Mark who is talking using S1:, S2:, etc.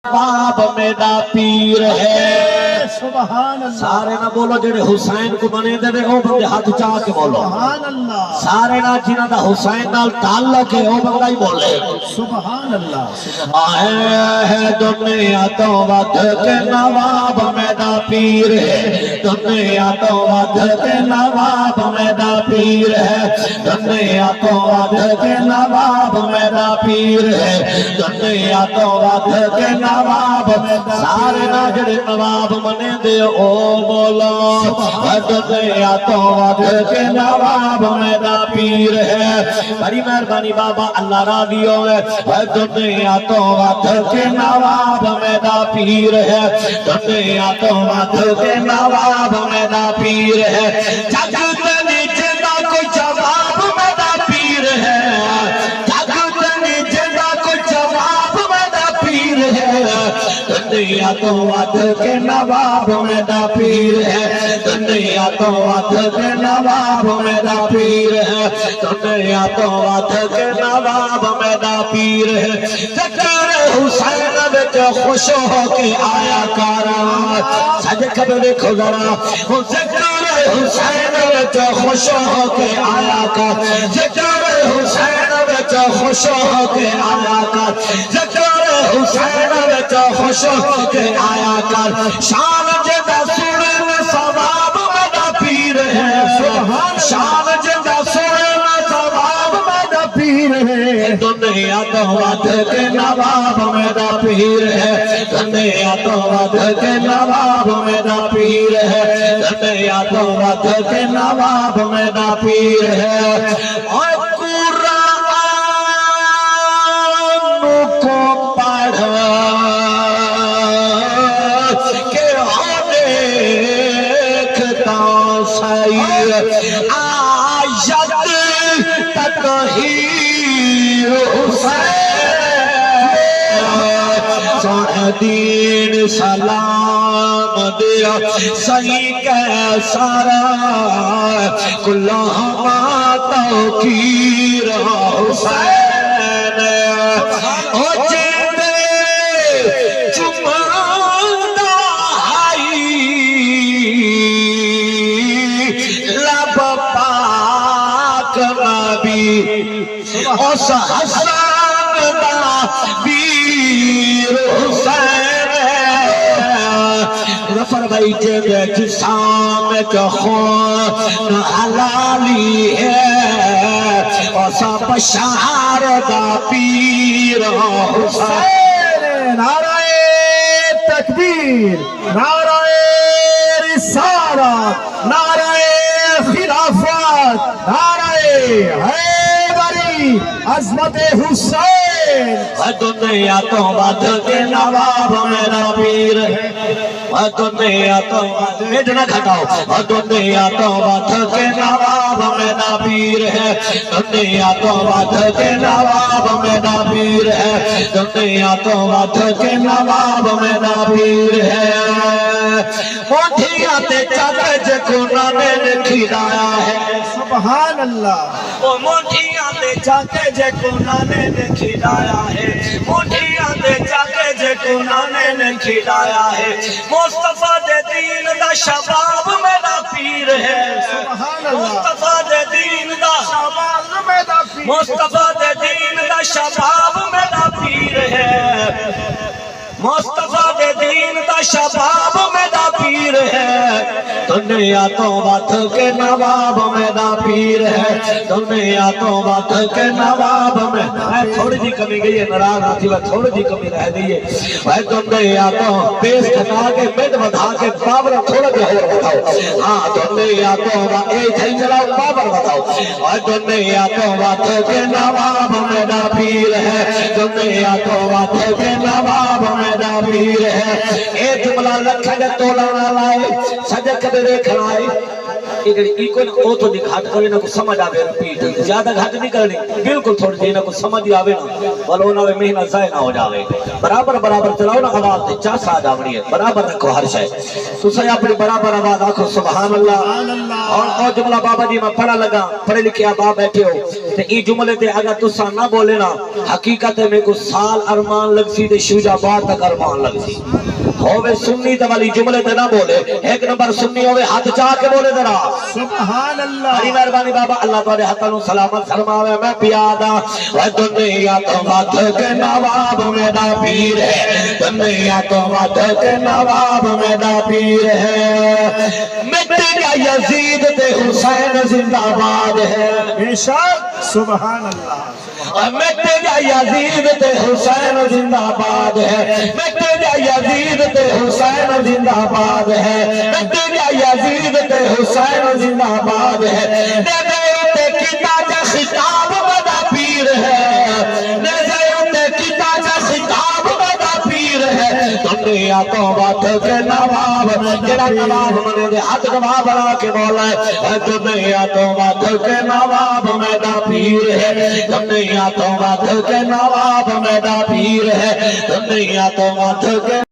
S1: बाप मेरा पीर है।
S2: सुभान अल्लाह।
S1: सारे ना बोलो जेड़े हुसैन को मने दे ओ बंदे हाथ चाह के बोलो
S2: सुभान अल्लाह।
S1: सारे ना जिन्हां दा हुसैन नाल ताल्लुक है ओ बंदा ही बोले
S2: सुभान अल्लाह।
S1: आए है दुनिया तो वध के नवाब मेरा पीर है। दुनिया तो वध के नवाब मेरा पीर है। दुनिया तो वध के नवाब मेरा पीर है। दुनिया तो वध के नवाब सारे ना जड़े नवाब मने दे ओ बोलो दुनिया तो वध के नवाब मेरा पीर है। बड़ी मेहरबानी बाबा अल्लाह राजी होवे। दुनिया तो वध के नवाब मेरा पीर है। दुनिया तो वध के नवाब मेरा पीर है। जग ते नीचे दा कोई जवाब मेरा पीर है। जग ते नीचे दा कोई जवाब मेरा पीर है। दुनिया तो वध के नवाब मेरा पीर है। दुनिया तो वध के नवाब मेरा पीर है। दुनिया तो वध के नवाब मेरा पीर है। ज़िक्र हुसैन विच खुश होके आया कर सज कब देखो जरा ज़िक्र हुसैन विच खुश होके आया कर। ज़िक्र हुसैन विच खुश होके आया कर। ज़िक्र हुसैन विच खुश होके आया कर। शान जिदा सुने सवाब मेरा पीर है। शान जिदा सुने सवाब मेरा पीर है। दुनिया तो वध के नवाब मेरा पीर है। दुनिया तो वध के नवाब मेरा पीर है। दुनिया तो वध के नवाब मेरा पीर है। और कुरान को पढ़ के देखता सही आयत तकहीर हुसैन सोने दीन सलाम दिया सही के सारा कुल्लामा तौकीर हुसैन ओ जेदे चुमादा हाई लब पाक नबी उस हसन दा वीर हुसैन रफर बैठे जिसाम के खून हलाली है और सब शहर दा पीर हुसैन।
S2: नाराए तकबीर, नाराए रिसालत, नाराए खिलाफत, नाराए हैदरी, अज़मत हुसैन।
S1: दुनिया तो वध के नवाब मेरा पीर है। दुनिया तो वध न घटाओ। दुनिया तो वध के नवाब मेरा पीर है। दुनिया तो वध के नवाब मेरा पीर है। दुनिया तो वध के नवाब मेरा पीर है। मोठिया ते चादर जको नाने खिलाया है।
S2: सुभान अल्लाह।
S1: वो मोठिया ते चाके जको नाने ने खिलाया है। मोठिया ते चाके जको नाने ने खिलाया है। मुस्तफा दे दीन दा शबाब मेरा पीर है।
S2: सुभान अल्लाह।
S1: मुस्तफा दे दीन दा
S2: शबाब मेरा पीर।
S1: मुस्तफा दे दीन दा शबाब मेरा पीर है। मुस्तफा दे दीन दा शबाब मेरा पीर है। दुनिया तो वध के नवाब मेरा पीर है। दुनिया तो वध के नवाब में थोड़ी जी कमी गई है। नाराज ना थी थोड़ी जी कमी रह गई है। वह दुनिया तो पेश घटा के मिट बढ़ा के पावर थोड़ा जो और बताओ। हाँ दुनिया तो चलाओ पावर बताओ। और दुनिया तो वध के नवाब मेरा पीर है। दुनिया तो वध के नवाब मेरा पीर है। ए जुमला लखन तोला लाए सजक देखना है। یہ جڑی ایکو او تو دی گھٹ کرے نہ کو سمجھ آوے رپیٹ زیادہ گھٹ نہیں کرنی بالکل تھوڑی جی نہ کو سمجھ آوے نا ولو نہ محنت ضائع نہ ہو جاوے برابر برابر چلاؤ نا آواز تے چا سا جاوڑی ہے برابر رکھو ہر شے تساں اپنی برابر آواز آکھو سبحان اللہ اور جملہ بابا جی میں پڑھا لگا پڑھے لکھے آپ بیٹھے ہو تے ای جملے تے اگر تساں نہ بولے نا حقیقت میں کو سال ارمان لگ سی تے شوجا بعد تک ارمان لگ سی ہووے سنی تے والی جملے تے نہ بولے ایک نمبر سنی ہووے ہاتھ چاہ کے بولے ذرا
S2: سبحان اللہ
S1: بڑی مہربانی بابا اللہ تعالی ہاتھوں نو سلامت فرماوے میں پیادا اے دنیا تو مت کے نواب میرا پیر ہے دنیا تو مت کے نواب میرا پیر ہے مٹے گا یزید تے حسین زندہ باد ہے
S2: بے شک سبحان اللہ
S1: مٹے گا یزید تے حسین زندہ باد ہے مٹے گا یزید تے حسین زندہ باد ہے مٹے گا یزید تے حسین زندہ باد ہے تے کتا کا خطاب بڑا پیر ہے تے کتا کا خطاب بڑا پیر ہے دنیا تو بات کے نواب جڑا نواب منے دے ہاتھ نواب بنا کے بولا ہے دنیا تو بات کے نواب میرا پیر ہے دنیا تو بات کے نواب میرا پیر ہے دنیا تو بات کے